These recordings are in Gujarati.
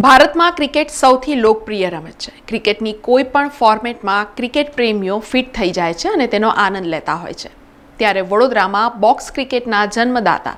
ભારતમાં ક્રિકેટ સૌથી લોકપ્રિય રમત છે। ક્રિકેટની કોઈ પણ ફોર્મેટમાં ક્રિકેટ પ્રેમીઓ ફિટ થઈ જાય છે અને તેનો આનંદ લેતા હોય છે। ત્યારે વડોદરામાં બોક્સ ક્રિકેટના જન્મદાતા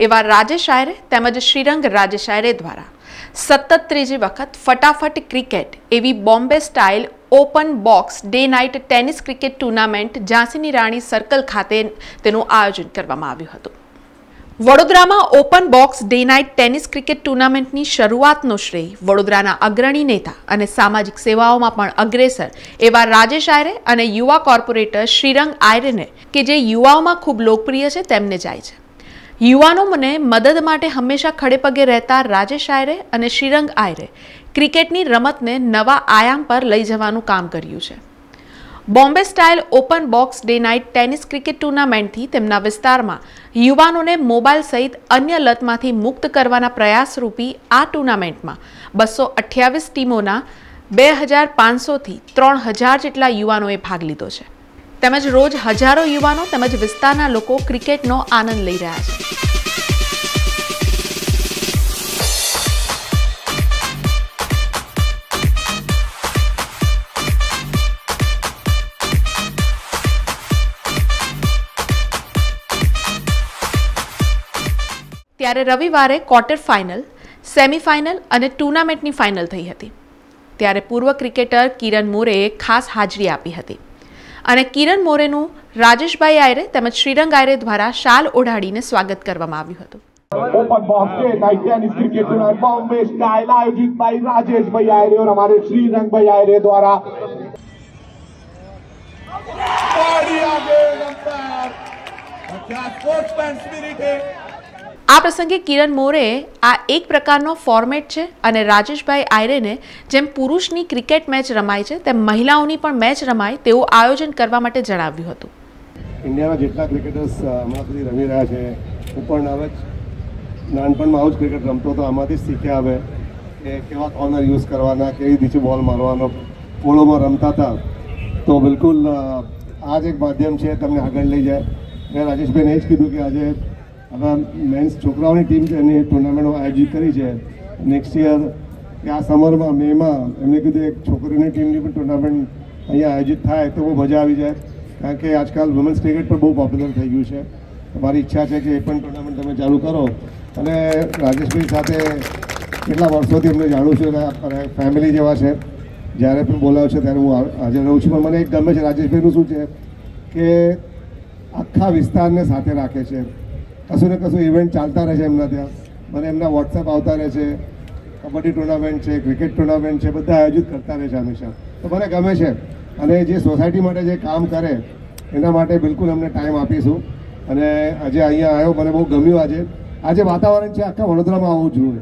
એવા રાજેશ આયરે તેમજ શ્રીરંગ રાજેશ આયરે દ્વારા સતત ત્રીજી વખત ફટાફટ ક્રિકેટ એવી Bombay style open box day night tennis cricket tournament ઝાંસીની રાણી સર્કલ ખાતે તેનું આયોજન કરવામાં આવ્યું હતું। વડોદરામાં open box day night tennis cricket ટુર્નામેન્ટની શરૂઆતનો શ્રેય વડોદરાના અગ્રણી નેતા અને સામાજિક સેવાઓમાં પણ અગ્રેસર એવા રાજેશ આયરે અને યુવા કોર્પોરેટર શ્રીરંગ આયરેને કે જે યુવાઓમાં ખૂબ લોકપ્રિય છે તેમને જાય છે। યુવાનોને મદદ માટે હંમેશા ખડેપગે રહેતા રાજેશ આયરે અને શ્રીરંગ આયરે ક્રિકેટની રમતને નવા આયામ પર લઈ જવાનું કામ કર્યું છે। Bombay style open box day night tennis cricket ટુર્નામેન્ટથી તેમના વિસ્તારમાં યુવાનોને મોબાઈલ સહિત અન્ય લતમાંથી મુક્ત કરવાના પ્રયાસરૂપી આ ટુર્નામેન્ટમાં 228 ટીમોના 2500થી 3000 જેટલા યુવાનોએ ભાગ લીધો છે તેમજ રોજ હજારો યુવાનો તેમજ વિસ્તારના લોકો ક્રિકેટનો આનંદ લઈ રહ્યા છે। ત્યારે રવિવારે ક્વાર્ટર ફાઇનલ, સેમીફાઇનલ અને ટુર્નામેન્ટની ફાઇનલ થઈ હતી। ત્યારે પૂર્વ ક્રિકેટર કિરણ મોરેએ ખાસ હાજરી આપી હતી અને કિરણ મોરેનું રાજેશભાઈ આયરે તેમજ શ્રીરંગ આયરે દ્વારા શાલ ઓઢાડીને સ્વાગત કરવામાં આવ્યું હતું। Open box day night tennis cricket tournament Bombay style आयोजित भाई राजेश भाई आयरे और हमारे श्रीरंग भाई आयरे द्वारा આ પ્રસંગે કિરણ મોરેએ આ એક પ્રકારનો ફોર્મેટ છે અને રાજેશભાઈ આયરેને જેમ પુરુષની ક્રિકેટ મેચ રમાય છે તેમ મહિલાઓની પણ મેચ રમાય તેવું આયોજન કરવા માટે જણાવ્યું હતું। ઇન્ડિયાના જેટલા ક્રિકેટર્સ હમણાં સુધી રમી રહ્યા છે હું પણ હવે નાનપણમાં આવું જ ક્રિકેટ રમતો તો આમાંથી જ શીખ્યા હવે કે કેવા કોર્નર યુઝ કરવાના, કેવી રીતે બોલ મારવાનો, પોળોમાં રમતા હતા તો બિલકુલ આ જ એક માધ્યમ છે તમને આગળ લઈ જાય। મેં રાજેશભાઈને એ જ કીધું કે આજે હવે મેન્સ છોકરાઓની ટીમ છે એની ટુર્નામેન્ટો આયોજિત કરી છે નેક્સ્ટ યર કે આ સમરમાં મેમાં એમને કીધું એક છોકરીની ટીમની પણ ટુર્નામેન્ટ અહીંયા આયોજિત થાય તો બહુ મજા આવી જાય કારણ કે આજકાલ વુમન્સ ક્રિકેટ પણ બહુ પોપ્યુલર થઈ ગયું છે। મારી ઈચ્છા છે કે એ પણ ટુર્નામેન્ટ તમે ચાલુ કરો અને રાજેશભાઈ સાથે કેટલા વર્ષોથી અમને જાણું છું અને ફેમિલી જેવા છે, જ્યારે પણ બોલાવ છે ત્યારે હું હાજર રહું છું। પણ મને એક ગમે છે રાજેશભાઈનું શું છે કે આખા વિસ્તારને સાથે રાખે છે, કશું ને કશું ઇવેન્ટ ચાલતા રહે છે એમના ત્યાં, મને એમના વોટ્સએપ આવતા રહે છે, કબડ્ડી ટુર્નામેન્ટ છે, ક્રિકેટ ટુર્નામેન્ટ છે, બધા આયોજિત કરતા રહે છે હંમેશા, તો મને ગમે છે અને જે સોસાયટી માટે જે કામ કરે એના માટે બિલકુલ અમને ટાઈમ આપીશું। અને આજે અહીંયા આવ્યો મને બહુ ગમ્યું। આજે વાતાવરણ છે આખા વડોદરામાં આવવું જોઈએ,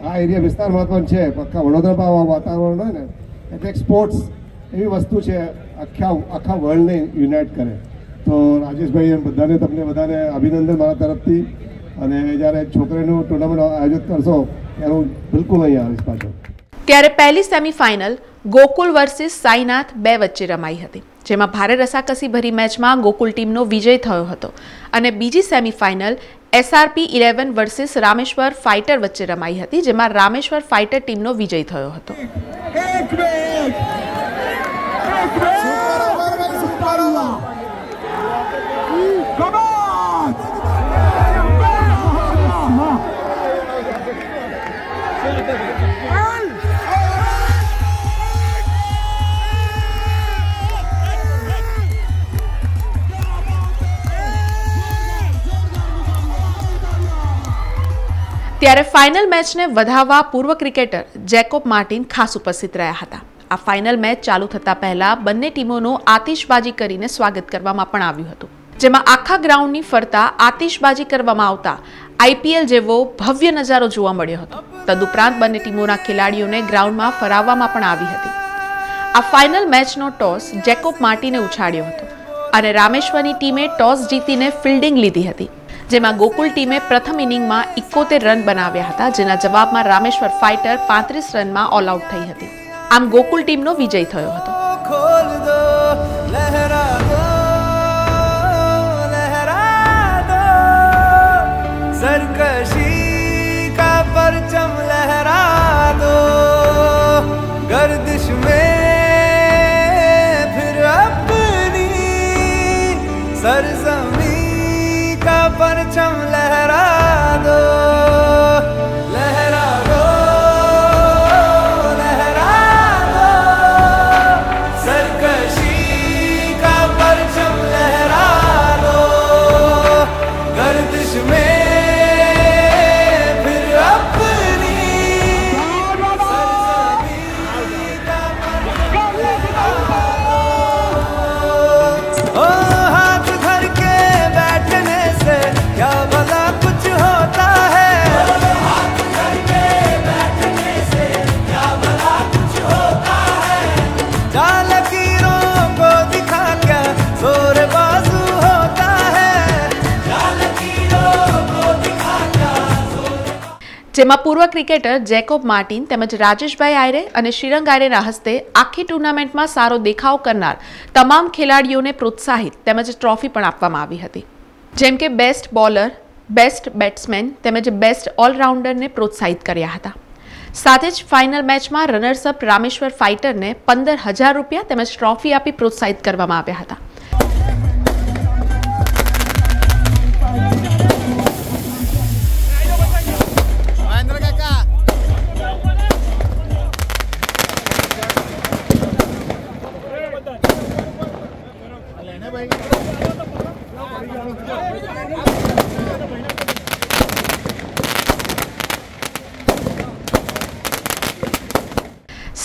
આ એરિયા વિસ્તારમાં પણ છે, આખા વડોદરામાં આવા વાતાવરણ હોય ને એટલે એક સ્પોર્ટ્સ એવી વસ્તુ છે આખા વર્લ્ડને યુનાઇટ કરે। તો રાજેશભાઈ બધાને તમને બધાને અભિનંદન મારા તરફથી અને જ્યારે છોકરીનું ટુર્નામેન્ટ આયોજિત કરશો ત્યારે હું બિલકુલ અહીં આવીશ પાછો। ત્યારે પહેલી સેમીફાઇનલ ગોકુલ વર્સિસ સાઈનાથ 2 વચ્ચે રમાઈ હતી જેમાં ભારે રસાકસી ભરી મેચમાં ગોકુલ ટીમનો વિજય થયો હતો અને બીજી semifinal SRP 11 versus Rameshwar fighter વચ્ચે રમાઈ હતી જેમાં રામેશ્વર ફાઇટર ટીમનો વિજય થયો હતો। ત્યારે ફાઇનલ મેચને વધાવવા પૂર્વ ક્રિકેટર જેકોબ માર્ટિન ખાસ ઉપસ્થિત રહ્યા હતા। આ ફાઇનલ મેચ ચાલુ થતા પહેલા બંને ટીમોનું આતિશબાજી કરીને સ્વાગત કરવામાં પણ આવ્યું હતું જેમાં આખા ગ્રાઉન્ડની ફરતા આતિશબાજી કરવામાં આવતા IPL જેવો ભવ્ય નજારો જોવા મળ્યો હતો। તદુપરાંત બંને ટીમોના ખેલાડીઓને ગ્રાઉન્ડમાં ફરાવવામાં પણ આવી હતી। આ ફાઇનલ મેચનો ટોસ જેકોબ માર્ટિને ઉછાળ્યો હતો અને રામેશ્વરની ટીમે ટોસ જીતીને ફિલ્ડિંગ લીધી હતી જેમાં ગોકુલ ટીમે પ્રથમ ઇનિંગમાં 71 રન બનાવ્યા હતા જેના જવાબમાં રામેશ્વર ફાઇટર 35 રનમાં ઓલ આઉટ થઈ હતી। આમ ગોકુલ ટીમનો વિજય થયો હતો। सरकशी का परचम लहरा दो। सरजमी का परचम लहरा दो, लहरा दो, लहरा दो, सरकशी का परचम लहरा दो, गर्दिश में જેમાં પૂર્વ ક્રિકેટર જેકોબ માર્ટિન તેમજ રાજેશભાઈ આયરે અને શ્રીરંગ આયરેના હસ્તે આખી ટુર્નામેન્ટમાં સારો દેખાવ કરનાર તમામ ખેલાડીઓને પ્રોત્સાહિત તેમજ ટ્રોફી પણ આપવામાં આવી હતી, જેમ કે બેસ્ટ બોલર, બેસ્ટ બેટ્સમેન તેમજ બેસ્ટ ઓલરાઉન્ડરને પ્રોત્સાહિત કર્યા હતા. સાથે જ ફાઇનલ મેચમાં રનર્સઅપ રામેશ્વર ફાઇટરને 15,000 રૂપિયા તેમજ ટ્રોફી આપી પ્રોત્સાહિત કરવામાં આવ્યા હતા.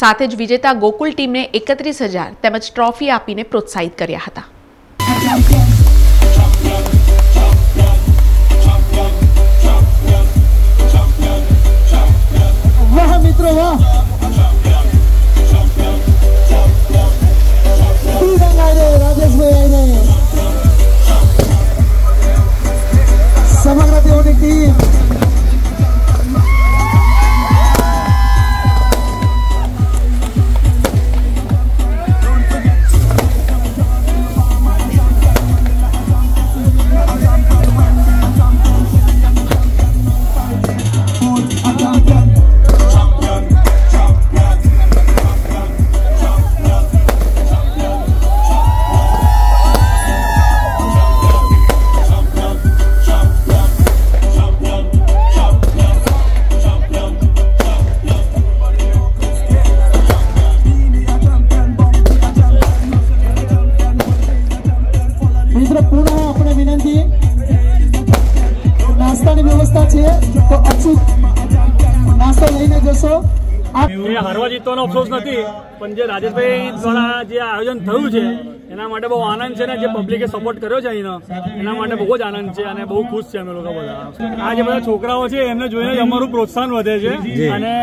સાથે જ વિજેતા ગોકુલ ટીમને 31,000 તેમજ ટ્રોફી આપીને પ્રોત્સાહિત કર્યા હતા. વાહ મિત્રો વાહ, રાજેશભાઈ આયરે સમગ્ર તેઓની ટીમ હારવા જીતવાનો અફસોસ નથી, પણ જે રાજેશભાઈ દ્વારા જે આયોજન થયું છે એના માટે બહુ આનંદ છે ને જે પબ્લિકે સપોર્ટ કર્યો છે અહીંનો એના માટે બહુ જ આનંદ છે અને બહુ ખુશ છે અમે લોકો બધા. આ જે બધા છોકરાઓ છે એમને જોઈને અમારું પ્રોત્સાહન વધે છે અને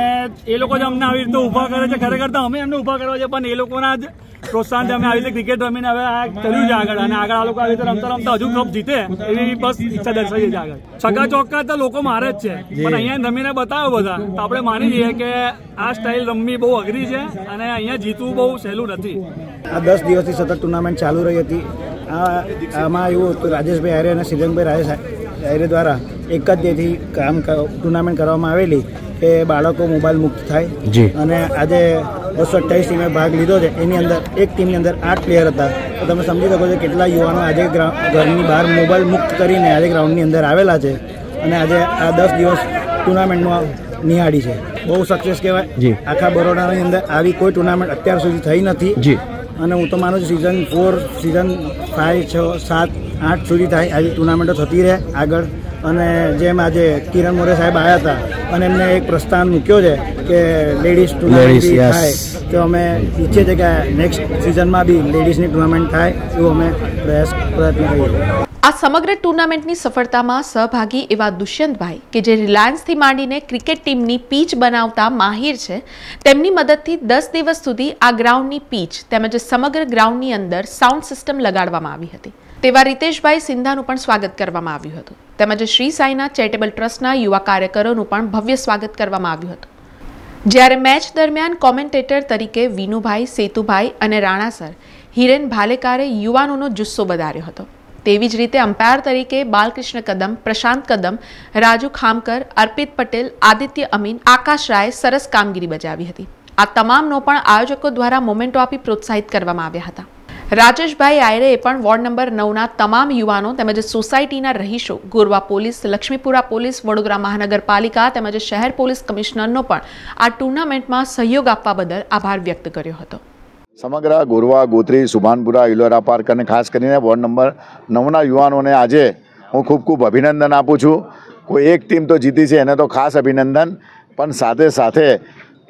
એ લોકો જ અમને આવી રીતે ઉભા કરે છે. ખરેખર તો અમે એમને ઉભા કરવા છે, પણ એ લોકોના જ પ્રોત્સાહન અમે આવી રીતે ક્રિકેટ રમીને હવે આ કર્યું છે આગળ, અને આગળ આ લોકો આવી રીતે રમતા રમતા હજુ કપ જીતે એવી બસ ઈચ્છા દર્શાવીએ છીએ આગળ. છક્કા ચોક્કા તો લોકો મારે જ છે, પણ અહીંયા રમીને બતાવો બધા તો આપણે માની લઈએ કે આ સ્ટાઇલ રમવી બહુ અઘરી છે અને અહીંયા જીતવું બહુ સહેલું નથી. આ 10 દિવસથી સતત ટુર્નામેન્ટ ચાલુ રહી હતી. આમાં એવું હતું, રાજેશભાઈ આયરે અને શ્રીરંગભાઈ આયરે દ્વારા એક જ તેથી ટુર્નામેન્ટ કરવામાં આવેલી કે બાળકો મોબાઈલ મુક્ત થાય, અને આજે 228 ટીમે ભાગ લીધો છે. એની અંદર એક ટીમની અંદર 8 પ્લેયર હતા. તો તમે સમજી શકો છો કેટલા યુવાનો આજે ઘરની બહાર મોબાઈલ મુક્ત કરીને આજે ગ્રાઉન્ડની અંદર આવેલા છે અને આજે આ 10 દિવસ ટુર્નામેન્ટમાં નિહાળી છે. બહુ સક્સેસ કહેવાય. આખા બરોડાની અંદર આવી કોઈ ટુર્નામેન્ટ અત્યાર સુધી થઈ નથી, અને હું તો માનું છું સિઝન 4, સિઝન 5, 6, 7, 8 સુધી થાય આવી ટુર્નામેન્ટો થતી રહે આગળ. અને જેમ આજે કિરણ મોરે સાહેબ આવ્યા હતા અને એમને એક પ્રસ્થાન મૂક્યો છે કે લેડીઝ ટુર્નામેન્ટ થાય, તો અમે ઈચ્છીએ છીએ કે નેક્સ્ટ સિઝનમાં બી લેડીઝની ટુર્નામેન્ટ થાય એવો અમે પ્રયત્ન કરીએ. આ સમગ્ર ટુર્નામેન્ટની સફળતામાં સહભાગી એવા દુષ્યંતભાઈ કે જે રિલાયન્સથી માંડીને ક્રિકેટ ટીમની પીચ બનાવતા માહિર છે, તેમની મદદથી 10 દિવસ સુધી આ ગ્રાઉન્ડની પીચ તેમજ સમગ્ર ગ્રાઉન્ડની અંદર સાઉન્ડ સિસ્ટમ લગાડવામાં આવી હતી. તેવા રીતેશભાઈ સિંધાનું પણ સ્વાગત કરવામાં આવ્યું હતું, તેમજ શ્રી સાઈના ચેરિટેબલ ટ્રસ્ટના યુવા કાર્યકરોનું પણ ભવ્ય સ્વાગત કરવામાં આવ્યું હતું. જ્યારે મેચ દરમિયાન કોમેન્ટેટર તરીકે વિનુભાઈ, સેતુભાઈ અને રાણાસર હિરેન ભાલેકારે યુવાનોનો જુસ્સો વધાર્યો હતો. તેવી જ રીતે અમ્પાયર તરીકે બાલકૃષ્ણ કદમ, પ્રશાંત કદમ, રાજુ ખામકર, અર્પિત પટેલ, આદિત્ય અમીન, આકાશ રાય સરસ કામગીરી બજાવી હતી. આ તમામનો પણ આયોજકો દ્વારા મોમેન્ટો આપી પ્રોત્સાહિત કરવામાં આવ્યા હતા. રાજેશભાઈ આયરેએ પણ વોર્ડ નંબર 9ના તમામ યુવાનો તેમજ સોસાયટીના રહીશો, ગોરવા પોલીસ, લક્ષ્મીપુરા પોલીસ, વડોદરા મહાનગરપાલિકા તેમજ શહેર પોલીસ કમિશનરનો પણ આ ટુર્નામેન્ટમાં સહયોગ આપવા બદલ આભાર વ્યક્ત કર્યો હતો. સમગ્ર ગોરવા, ગોત્રી, સુભાનપુરા, ઇલોરા પાર્ક અને ખાસ કરીને વોર્ડ નંબર 9ના યુવાનોને આજે હું ખૂબ ખૂબ અભિનંદન આપું છું. કોઈ એક ટીમ તો જીતી છે એને તો ખાસ અભિનંદન, પણ સાથે સાથે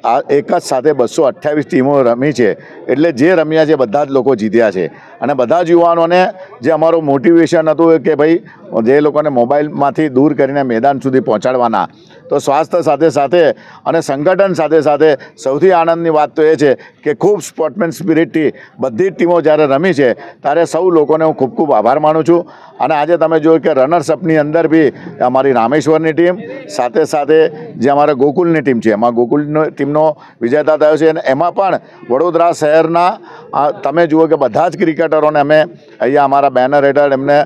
આ એક જ સાથે 228 ટીમો રમી છે, એટલે જે રમ્યા છે બધા જ લોકો જીત્યા છે. અને બધા જ યુવાનોને જે અમારું મોટિવેશન હતું કે ભાઈ જે લોકોને મોબાઈલમાંથી દૂર કરીને મેદાન સુધી પહોંચાડવાના, તો સ્વાસ્થ્ય સાથે સાથે અને સંગઠન સાથે સાથે સૌથી આનંદની વાત તો એ છે કે ખૂબ સ્પોર્ટમેન સ્પિરિટથી બધી જ ટીમો જ્યારે રમી છે ત્યારે સૌ લોકોને હું ખૂબ ખૂબ આભાર માનું છું. અને આજે તમે જોયું કે રનર્સઅપની અંદર બી અમારી રામેશ્વરની ટીમ સાથે સાથે જે અમારા ગોકુલની ટીમ છે, એમાં ગોકુલની ટીમનો વિજેતા થયો છે. અને એમાં પણ વડોદરા શહેરના તમે જુઓ કે બધા જ ક્રિકેટરોને અમે અહીંયા અમારા બેનર હેઠળ એમને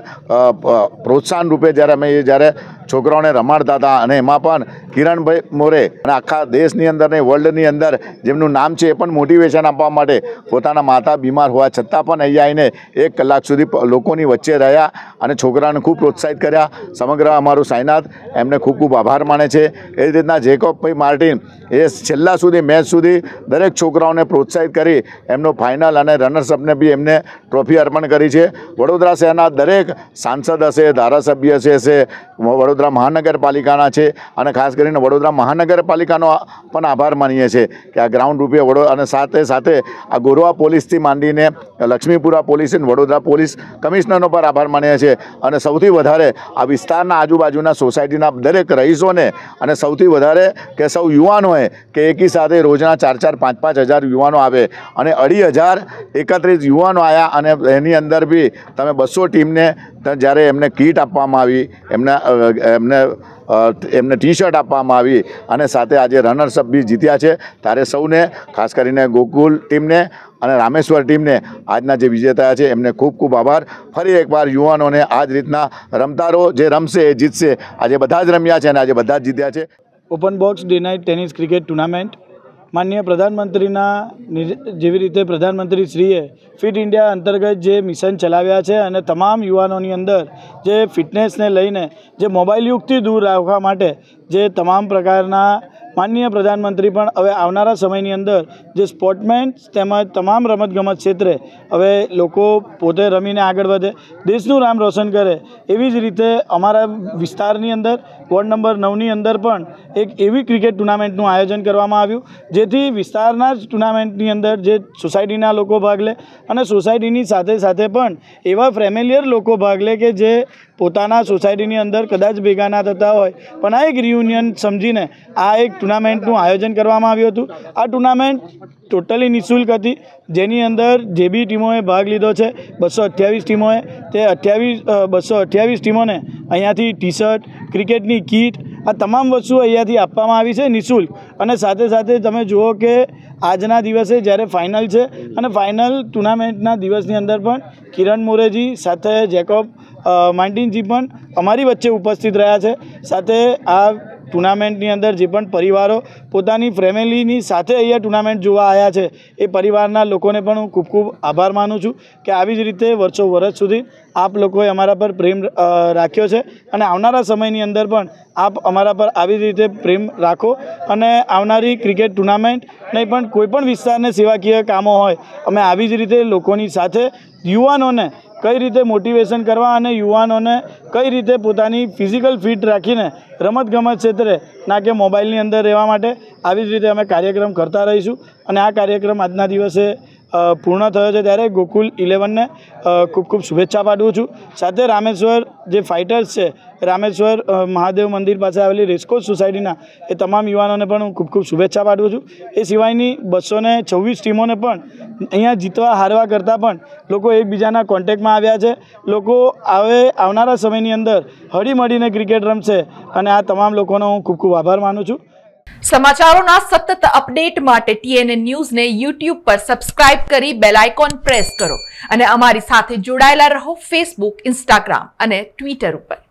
પ્રોત્સાહન રૂપે જ્યારે છોકરાઓને રમાડતા હતા, અને એમાં પણ કિરણભાઈ મોરે અને આખા દેશની અંદર ને વર્લ્ડની અંદર જેમનું નામ છે એ પણ મોટિવેશન આપવા માટે પોતાના માતા બીમાર હોવા છતાં પણ અહીંયા આવીને 1 કલાક સુધી લોકોની વચ્ચે રહ્યા અને છોકરાને ખૂબ પ્રોત્સાહિત કર્યા. સમગ્ર અમારું સાઈનાથ એમને ખૂબ ખૂબ આભાર માને છે. એ જ રીતના જેકોબભાઈ માર્ટિન એ છેલ્લા સુધી મેચ સુધી દરેક છોકરાઓને પ્રોત્સાહિત કરી એમનો ફાઇનલ અને રનર્સઅપને બી એમને ટ્રોફી અર્પણ કરી છે. વડોદરા શહેરના દરેક સાંસદ હશે, ધારાસભ્ય હશે, વડોદરા મહાનગરપાલિકાના છે, અને ખાસ કરીને વડોદરા મહાનગરપાલિકાનો પણ આભાર માનીએ છીએ કે આ ગ્રાઉન્ડ રૂપે અને સાથે સાથે આ ગોરવા પોલીસથી માંડીને લક્ષ્મીપુરા પોલીસ અને વડોદરા પોલીસ કમિશનરનો પણ આભાર માનીએ છીએ. અને સૌથી વધારે આ વિસ્તારના આજુબાજુના સોસાયટીના દરેક રહીશોને અને સૌથી વધારે કે સૌ યુવાનોએ કે એકી સાથે રોજના 4-4, 5-5 હજાર યુવાનો આવે અને 2,031 યુવાનો આવ્યા. અને એની અંદર બી તમે 200 ટીમને જ્યારે એમને કીટ આપવામાં આવી, એમને ટી-શર્ટ આપવામાં આવી, અને સાથે આજે રનર્સઅપ બી જીત્યા છે. ત્યારે સૌને ખાસ કરીને ગોકુલ ટીમને અને રામેશ્વર ટીમને આજના જે વિજેતા છે એમને ખૂબ ખૂબ આભાર. ફરી એકવાર યુવાનોને આ જ રીતના રમતા રહો, જે રમશે એ જીતશે. આજે બધા જ રમ્યા છે અને આજે બધા જ જીત્યા છે. Open box day night tennis cricket tournament માનનીય પ્રધાનમંત્રીના જેવી રીતે પ્રધાનમંત્રીશ્રીએ ફિટ ઇન્ડિયા અંતર્ગત જે મિશન ચલાવ્યા છે અને તમામ યુવાનોની અંદર જે ફિટનેસને લઈને જે મોબાઈલ યુગથી દૂર રાખવા માટે જે તમામ પ્રકારના માનનીય પ્રધાનમંત્રી પણ હવે આવનારા સમયની અંદર જે સ્પોર્ટમેન તેમજ તમામ રમતગમત ક્ષેત્રે હવે લોકો પોતે રમીને આગળ વધે, દેશનું નામ રોશન કરે, એવી જ રીતે અમારા વિસ્તારની અંદર વોર્ડ નંબર 9ની અંદર પણ એક એવી ક્રિકેટ ટુર્નામેન્ટનું આયોજન કરવામાં આવ્યું જેથી વિસ્તારના જ ટુર્નામેન્ટની અંદર જે સોસાયટીના લોકો ભાગ લે અને સોસાયટીની સાથે સાથે પણ એવા ફેમિલિયર લોકો ભાગ લે કે જે પોતાના સોસાયટીની અંદર કદાચ ભેગા ના થતા હોય, પણ આ એક રિયુનિયન સમજીને આ એક ટુર્નામેન્ટનું આયોજન કરવામાં આવ્યું હતું. આ ટુર્નામેન્ટ ટોટલી નિઃશુલ્ક હતી, જેની અંદર જે બી ટીમોએ ભાગ લીધો છે 228 ટીમોએ, તે 228 ટીમોને અહીંયાથી ટી-શર્ટ, ક્રિકેટની કીટ, આ તમામ વસ્તુઓ અહીંયાથી આપવામાં આવી છે નિઃશુલ્ક. અને સાથે સાથે તમે જુઓ કે આજના દિવસે જ્યારે ફાઇનલ છે અને ફાઇનલ ટુર્નામેન્ટના દિવસની અંદર પણ કિરણ મોરેજી સાથે જેકોબ માર્ટિનજી પણ અમારી વચ્ચે ઉપસ્થિત રહ્યા છે. સાથે આ ટુર્નામેન્ટની અંદર જે પણ પરિવારો પોતાની ફેમિલીની સાથે અહીંયા ટુર્નામેન્ટ જોવા આવ્યા છે એ પરિવારના લોકોને પણ હું ખૂબ ખૂબ આભાર માનું છું કે આવી જ રીતે વર્ષ સુધી આપ લોકોએ અમારા પર પ્રેમ રાખ્યો છે અને આવનારા સમયની અંદર પણ આપ અમારા પર આવી જ રીતે પ્રેમ રાખો અને આવનારી ક્રિકેટ ટુર્નામેન્ટ નહીં પણ કોઈપણ વિસ્તારને સેવાકીય કામો હોય અમે આવી જ રીતે લોકોની સાથે યુવાનોને કઈ રીતે મોટિવેશન કરવા અને યુવાનોને કઈ રીતે પોતાની ફિઝિકલ ફિટ રાખીને રમતગમત ક્ષેત્રે ના કે મોબાઈલની અંદર રહેવા માટે આવી જ રીતે અમે કાર્યક્રમ કરતા રહીશું. અને આ કાર્યક્રમ આજના દિવસે પૂર્ણ થયો છે ત્યારે ગોકુલ 11ને ખૂબ ખૂબ શુભેચ્છા પાઠવું છું. સાથે રામેશ્વર જે ફાઇટર્સ છે, રામેશ્વર મહાદેવ મંદિર પાસે આવેલી રેસકોર્સ સોસાયટીના એ તમામ યુવાનોને પણ હું ખૂબ ખૂબ શુભેચ્છા પાઠવું છું. એ સિવાયની 226 ટીમોને પણ અહીંયા જીતવા હારવા કરતાં પણ લોકો એકબીજાના કોન્ટેક્ટમાં આવ્યા છે. લોકો આવનારા સમયની અંદર હળીમળીને ક્રિકેટ રમશે અને આ તમામ લોકોનો હું ખૂબ ખૂબ આભાર માનું છું. સમાચારોના સતત અપડેટ માટે TNN ન્યૂઝને YouTube પર સબસ્ક્રાઇબ કરી બેલ આઇકોન પ્રેસ કરો અને અમારી સાથે જોડાયેલા રહો Facebook, Instagram અને Twitter ઉપર.